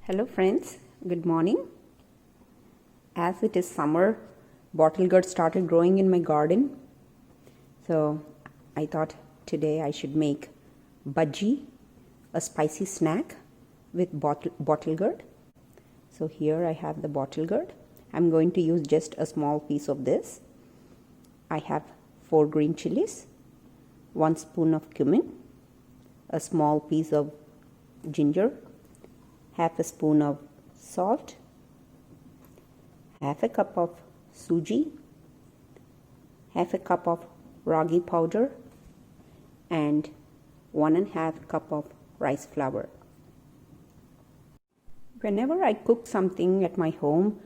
Hello friends, good morning. As it is summer, bottle gourd started growing in my garden. So I thought today I should make bajji, a spicy snack with bottle gourd. So here I have the bottle gourd. I'm going to use just a small piece of this. I have 4 green chilies, 1 spoon of cumin, a small piece of ginger, half a spoon of salt, half a cup of suji, half a cup of ragi powder, and 1.5 cup of rice flour. Whenever I cook something at my home,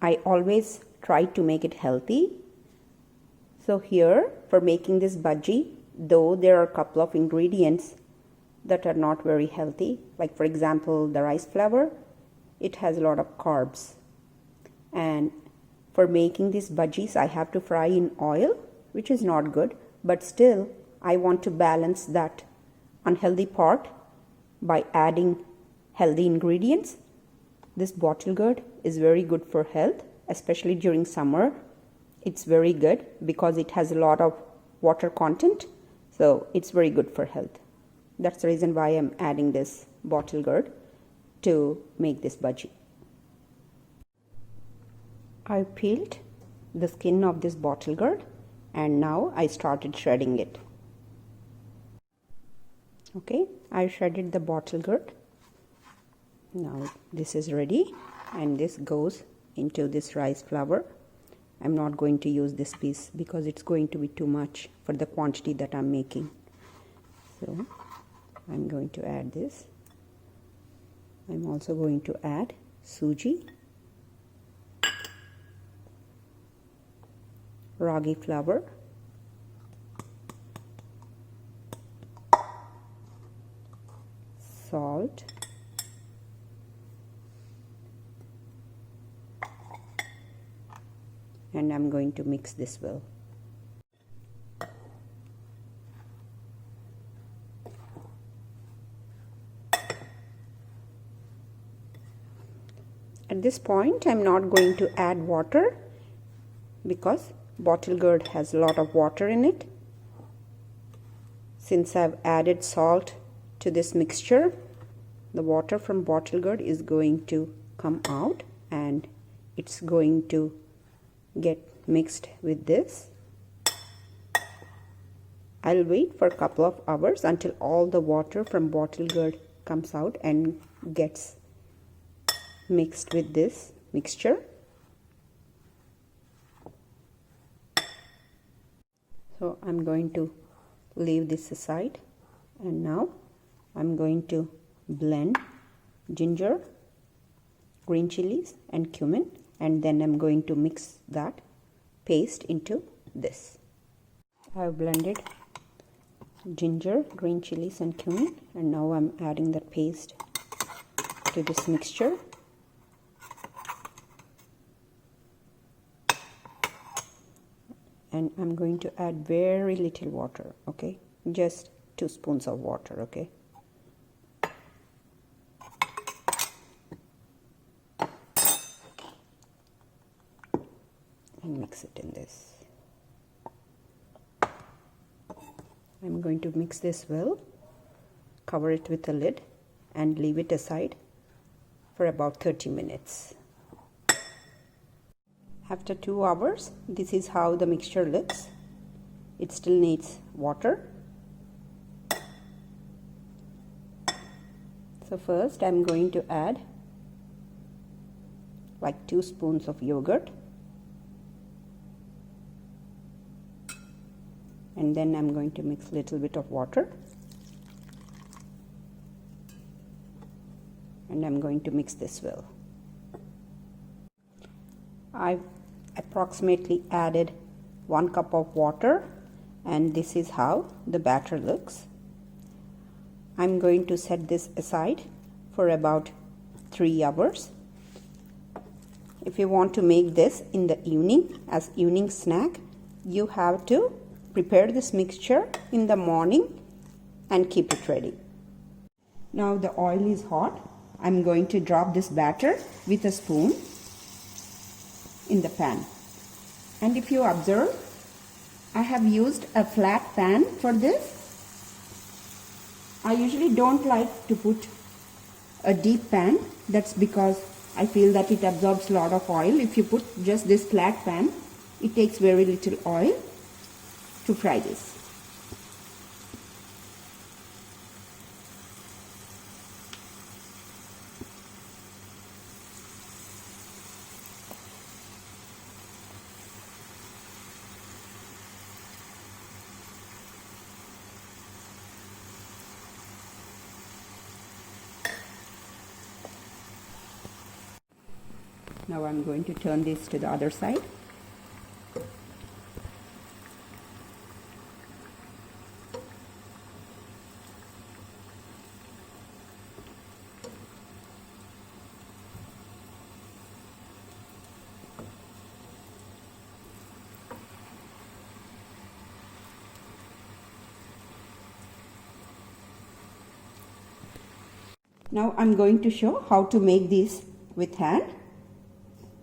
I always try to make it healthy. So here, for making this bajji, though there are a couple of ingredients that are not very healthy, like for example the rice flour, it has a lot of carbs, and for making these bajjis I have to fry in oil, which is not good, but still I want to balance that unhealthy part by adding healthy ingredients. This bottle gourd is very good for health, especially during summer. It's very good because it has a lot of water content, so it's very good for health. That's the reason why I'm adding this bottle gourd to make this bajji. I peeled the skin of this bottle gourd and now I started shredding it. Okay, I shredded the bottle gourd. Now this is ready and this goes into this rice flour. I'm not going to use this piece because it's going to be too much for the quantity that I'm making. So I'm going to add this. I'm also going to add suji, ragi flour, salt, and I'm going to mix this well. At this point, I'm not going to add water because bottle gourd has a lot of water in it. Since I've added salt to this mixture, the water from bottle gourd is going to come out and it's going to get mixed with this. I'll wait for a couple of hours until all the water from bottle gourd comes out and gets mixed with this mixture. So I'm going to leave this aside, and now I'm going to blend ginger, green chilies and cumin, and then I'm going to mix that paste into this. I've blended ginger, green chilies and cumin, and now I'm adding that paste to this mixture. And I'm going to add very little water, okay? Just 2 spoons of water, okay? And mix it in this. I'm going to mix this well, cover it with a lid and leave it aside for about 30 minutes. After 2 hours, this is how the mixture looks. It still needs water. So first I'm going to add like 2 spoons of yogurt. And then I'm going to mix a little bit of water. And I'm going to mix this well. I've approximately added 1 cup of water, and this is how the batter looks. I'm going to set this aside for about 3 hours. If you want to make this in the evening as evening snack, you have to prepare this mixture in the morning and keep it ready. Now the oil is hot. I'm going to drop this batter with a spoon in the pan. And if you observe, I have used a flat pan for this. I usually don't like to put a deep pan. That's because I feel that it absorbs a lot of oil. If you put just this flat pan, it takes very little oil to fry this. Now I'm going to turn this to the other side. Now I'm going to show how to make this with hand.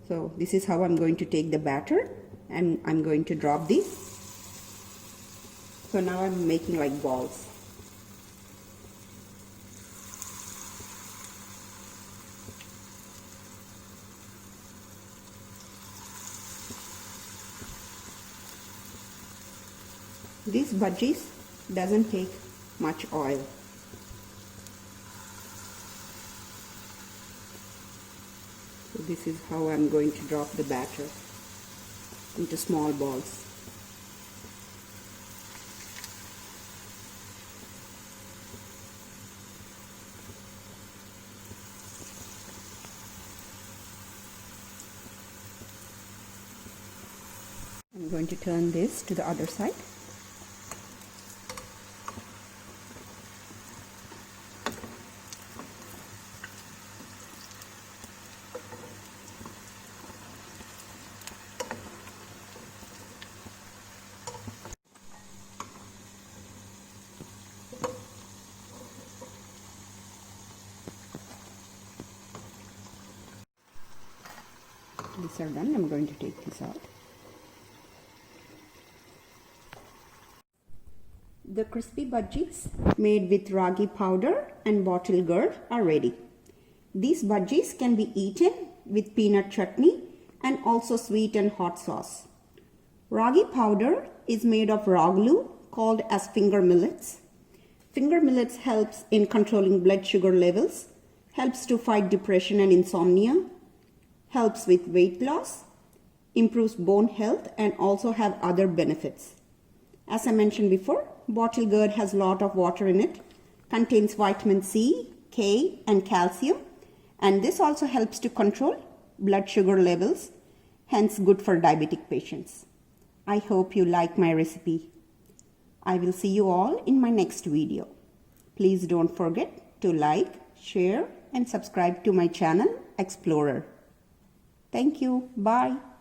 So this is how I'm going to take the batter and I'm going to drop these. So now I'm making like balls. These bajjis doesn't take much oil. So this is how I'm going to drop the batter into small balls. I'm going to turn this to the other side. These are done. I'm going to take this out. The crispy bajjis made with ragi powder and bottle gourd are ready. These bajjis can be eaten with peanut chutney and also sweet and hot sauce. Ragi powder is made of raw glue called as finger millets. Finger millets helps in controlling blood sugar levels, helps to fight depression and insomnia, helps with weight loss, improves bone health, and also have other benefits. As I mentioned before, bottle gourd has a lot of water in it, contains vitamin C, K, and calcium, and this also helps to control blood sugar levels, hence good for diabetic patients. I hope you like my recipe. I will see you all in my next video. Please don't forget to like, share, and subscribe to my channel, Explorer. Thank you. Bye.